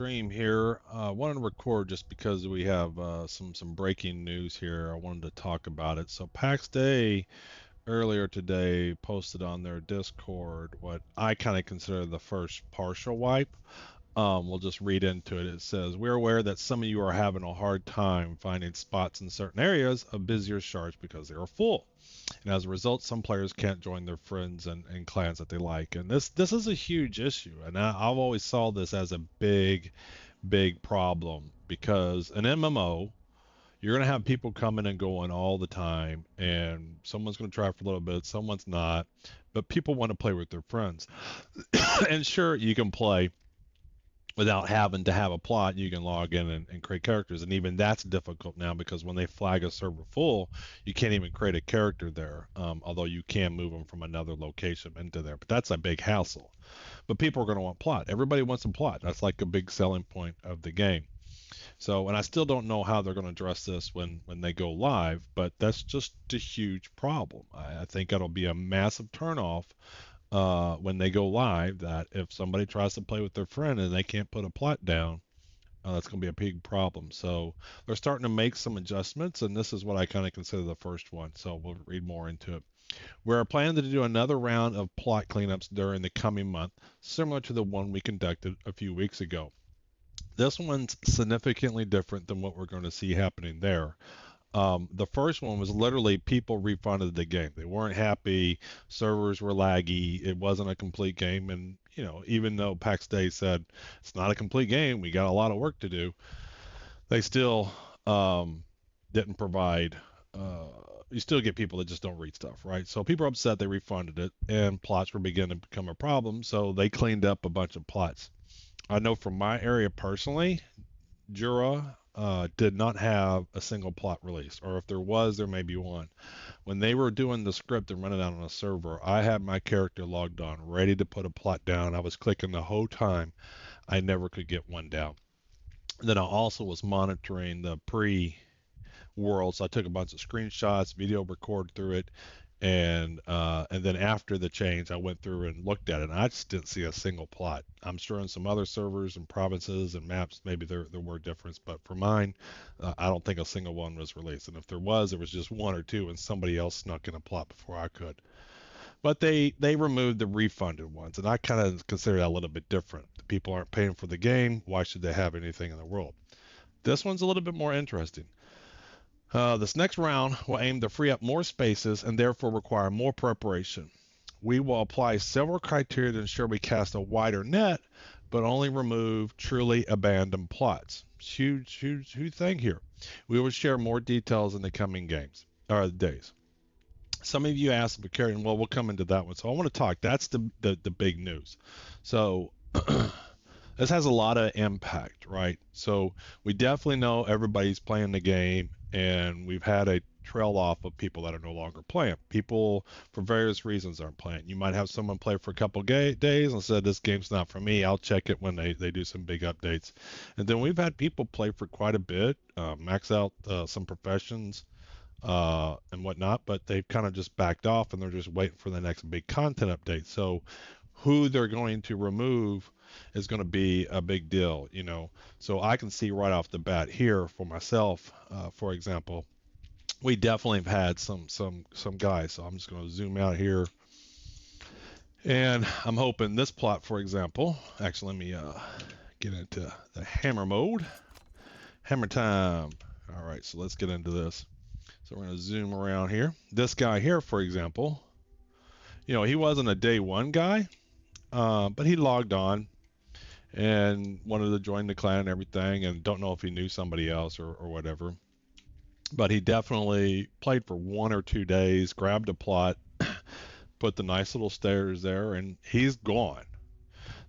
Stream here. Wanted to record just because we have some breaking news here. I wanted to talk about it. So Pax Day earlier today posted on their Discord what I kind of consider the first partial wipe. We'll just read into it. It says, "We're aware that some of you are having a hard time finding spots in certain areas of busier shards because they are full. And as a result, some players can't join their friends and clans that they like. And this is a huge issue. And I've always saw this as a big problem because an MMO, you're going to have people coming and going all the time, and someone's going to try for a little bit, someone's not, but people want to play with their friends. And sure, you can play without having to have a plot. You can log in and create characters, and even that's difficult now because when they flag a server full, you can't even create a character there, although you can move them from another location into there, but that's a big hassle. But people are going to want plot. Everybody wants a plot. That's like a big selling point of the game. So, and I still don't know how they're going to address this when they go live, but that's just a huge problem. I think it'll be a massive turnoff when they go live. That if somebody tries to play with their friend and they can't put a plot down, that's going to be a big problem. So they're starting to make some adjustments, and this is what I kind of consider the first one. So we'll read more into it. We're planning to do another round of plot cleanups during the coming month, similar to the one we conducted a few weeks ago. This one's significantly different than what we're going to see happening there. The first one was literally people refunded the game. They weren't happy, servers were laggy, it wasn't a complete game, and even though Pax Day said it's not a complete game, we got a lot of work to do, they still didn't provide. You still get people that just don't read stuff, right? So people are upset. They refunded it, and plots were beginning to become a problem. So they cleaned up a bunch of plots. I know from my area personally, Jura did not have a single plot released, or if there was, there may be one. When they were doing the script and running it out on a server, I had my character logged on, ready to put a plot down. I was clicking the whole time. I never could get one down. Then I also was monitoring the pre-world, so I took a bunch of screenshots, video recorded through it, and then after the change, I went through and looked at it, and I just didn't see a single plot. I'm sure in some other servers and provinces and maps, maybe there were difference, but for mine, I don't think a single one was released. And if there was, it was just one or two, and somebody else snuck in a plot before I could. But they removed the refunded ones, and I kind of consider that a little bit different. The people aren't paying for the game. Why should they have anything in the world? This one's a little bit more interesting. This next round will aim to free up more spaces and therefore require more preparation. We will apply several criteria to ensure we cast a wider net, but only remove truly abandoned plots. Huge thing here. We will share more details in the coming games or days. Some of you asked about carrying. Well, we'll come into that one. So I want to talk. That's the big news. So this has a lot of impact, right? So we definitely know everybody's playing the game, and we've had a trail off of people that are no longer playing. People, for various reasons, aren't playing. You might have someone play for a couple days and said, "This game's not for me. I'll check it when they do some big updates." And then we've had people play for quite a bit, max out some professions and whatnot, but they've kind of just backed off and they're just waiting for the next big content update. So who they're going to remove is going to be a big deal. So I can see right off the bat here for myself, for example, we definitely have had some guys. So I'm just going to zoom out here, and I'm hoping this plot, for example. Actually, let me get into the hammer mode. Hammer time. All right, so let's get into this. So we're going to zoom around here. This guy here, for example, he wasn't a day one guy, but he logged on and wanted to join the clan and everything, and don't know if he knew somebody else or whatever. But he definitely played for 1 or 2 days, grabbed a plot, put the nice little stairs there, and he's gone.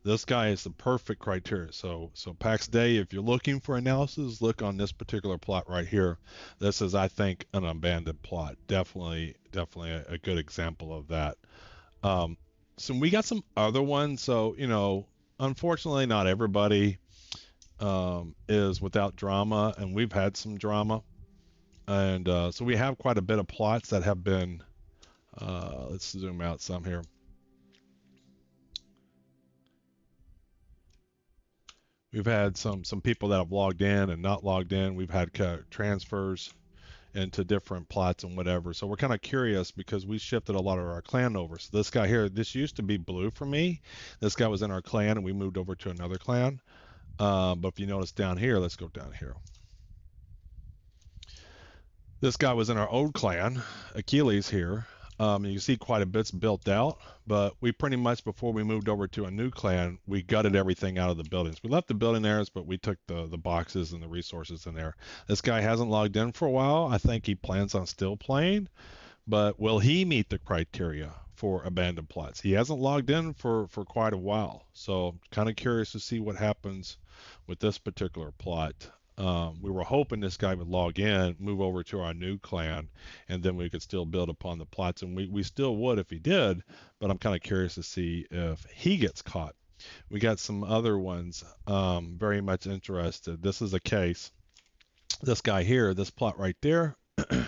This guy is the perfect criteria. So Pax Day, if you're looking for analysis, look on this particular plot right here. This is, I think, an abandoned plot. Definitely a good example of that. So we got some other ones. So unfortunately, not everybody is without drama, and we've had some drama, and so we have quite a bit of plots that have been. Let's zoom out some here. We've had some people that have logged in and not logged in. We've had transfers into different plots and whatever. So we're kind of curious because we shifted a lot of our clan over. So this guy here, this used to be blue for me. This guy was in our clan and we moved over to another clan. But if you notice down here, let's go down here. This guy was in our old clan, Achilles here. You see quite a bit's built out, but we pretty much, before we moved over to a new clan, we gutted everything out of the buildings. We left the building areas, but we took the boxes and the resources in there. This guy hasn't logged in for a while. I think he plans on still playing, but will he meet the criteria for abandoned plots? He hasn't logged in for quite a while, so kind of curious to see what happens with this particular plot. We were hoping this guy would log in, move over to our new clan, and then we could still build upon the plots, and we still would if he did, but I'm kind of curious to see if he gets caught. We got some other ones, very much interested. This is a case. This guy here, this plot right there,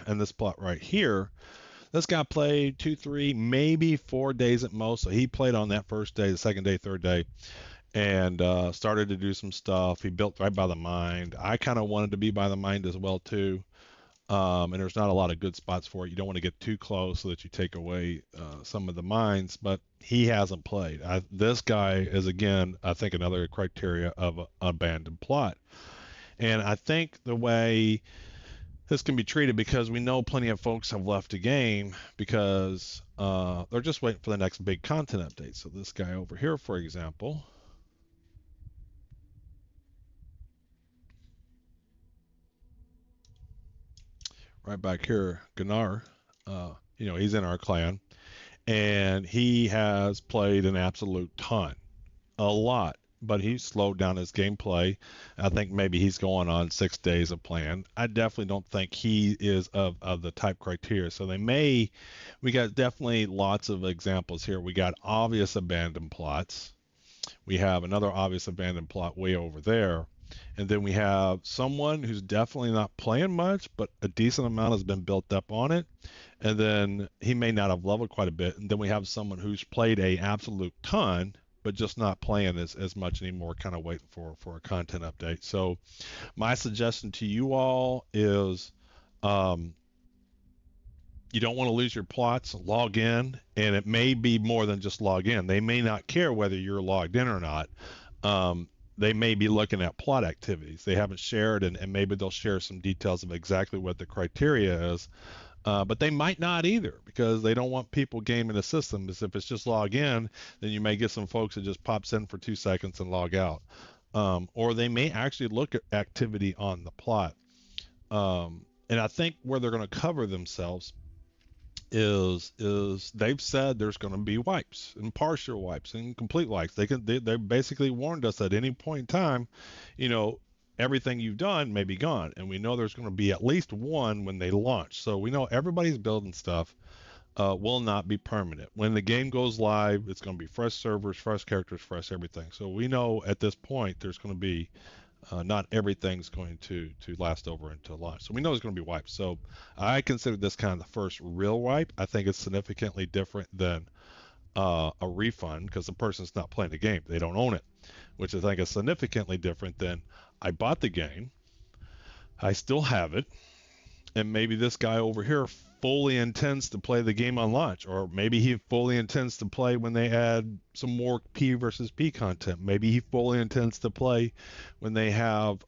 and this plot right here. This guy played 2, 3, maybe 4 days at most. So he played on that first day, the second day, third day, and started to do some stuff. He built right by the mine. I kind of wanted to be by the mine as well too. And there's not a lot of good spots for it. You don't want to get too close so that you take away some of the mines. But he hasn't played. This guy is again, I think, another criteria of an abandoned plot. And I think the way this can be treated, because we know plenty of folks have left the game because they're just waiting for the next big content update. So this guy over here, for example, right back here, Gunnar, he's in our clan, and he has played an absolute ton, a lot, but he's slowed down his gameplay. I think maybe he's going on 6 days of playing. I definitely don't think he is of the type criteria. So we got definitely lots of examples here. We got obvious abandoned plots. We have another obvious abandoned plot way over there. And then we have someone who's definitely not playing much, but a decent amount has been built up on it. And then he may not have leveled quite a bit. And then we have someone who's played a absolute ton, but just not playing as much anymore, kind of waiting for a content update. So my suggestion to you all is um, you don't want to lose your plots. Log in, and it may be more than just log in. They may not care whether you're logged in or not. They may be looking at plot activities they haven't shared, and maybe they'll share some details of exactly what the criteria is. But they might not either, because they don't want people gaming the system. Because if it's just log in, then you may get some folks that just pops in for 2 seconds and log out. Or they may actually look at activity on the plot. And I think where they're going to cover themselves is they've said there's going to be wipes and partial wipes and complete wipes. They basically warned us at any point in time, you know, everything you've done may be gone, and we know there's going to be at least one when they launch. So we know everybody's building stuff will not be permanent. When the game goes live, it's going to be fresh servers, fresh characters, fresh everything. So we know at this point there's going to be not everything's going to last over until launch. So we know it's going to be wiped. So I consider this kind of the first real wipe. I think it's significantly different than a refund, because the person's not playing the game. They don't own it, which I think is significantly different than I bought the game, I still have it, and maybe this guy over here fully intends to play the game on launch, or maybe he fully intends to play when they add some more P versus P content. Maybe he fully intends to play when they have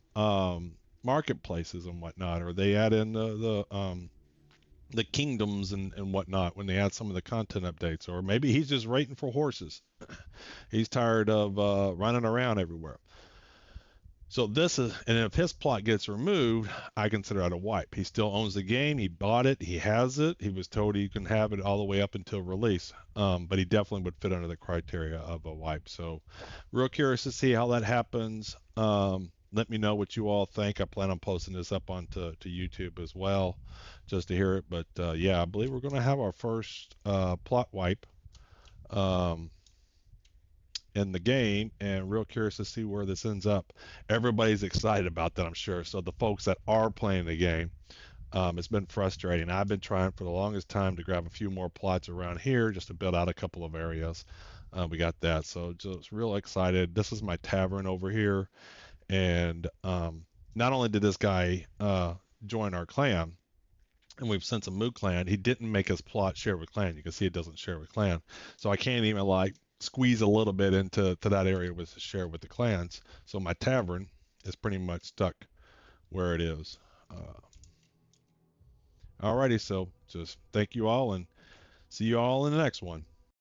marketplaces and whatnot, or they add in the kingdoms and whatnot when they add some of the content updates, or maybe he's just waiting for horses. He's tired of running around everywhere. So this is, and if his plot gets removed, I consider that a wipe. He still owns the game. He bought it. He has it. He was told he can have it all the way up until release. But he definitely would fit under the criteria of a wipe. So real curious to see how that happens. Let me know what you all think. I plan on posting this up onto YouTube as well, just to hear it. But yeah, I believe we're going to have our first plot wipe. In the game, and real curious to see where this ends up. Everybody's excited about that, I'm sure. So the folks that are playing the game, it's been frustrating. I've been trying for the longest time to grab a few more plots around here just to build out a couple of areas. We got that, so just real excited. This is my tavern over here, And not only did this guy join our clan, and we've since a moved clan, he didn't make his plot share with clan. You can see it doesn't share with clan, so I can't even like squeeze a little bit into that area with to share with the clans. So my tavern is pretty much stuck where it is. Uh, Alrighty, so just thank you all and see you all in the next one.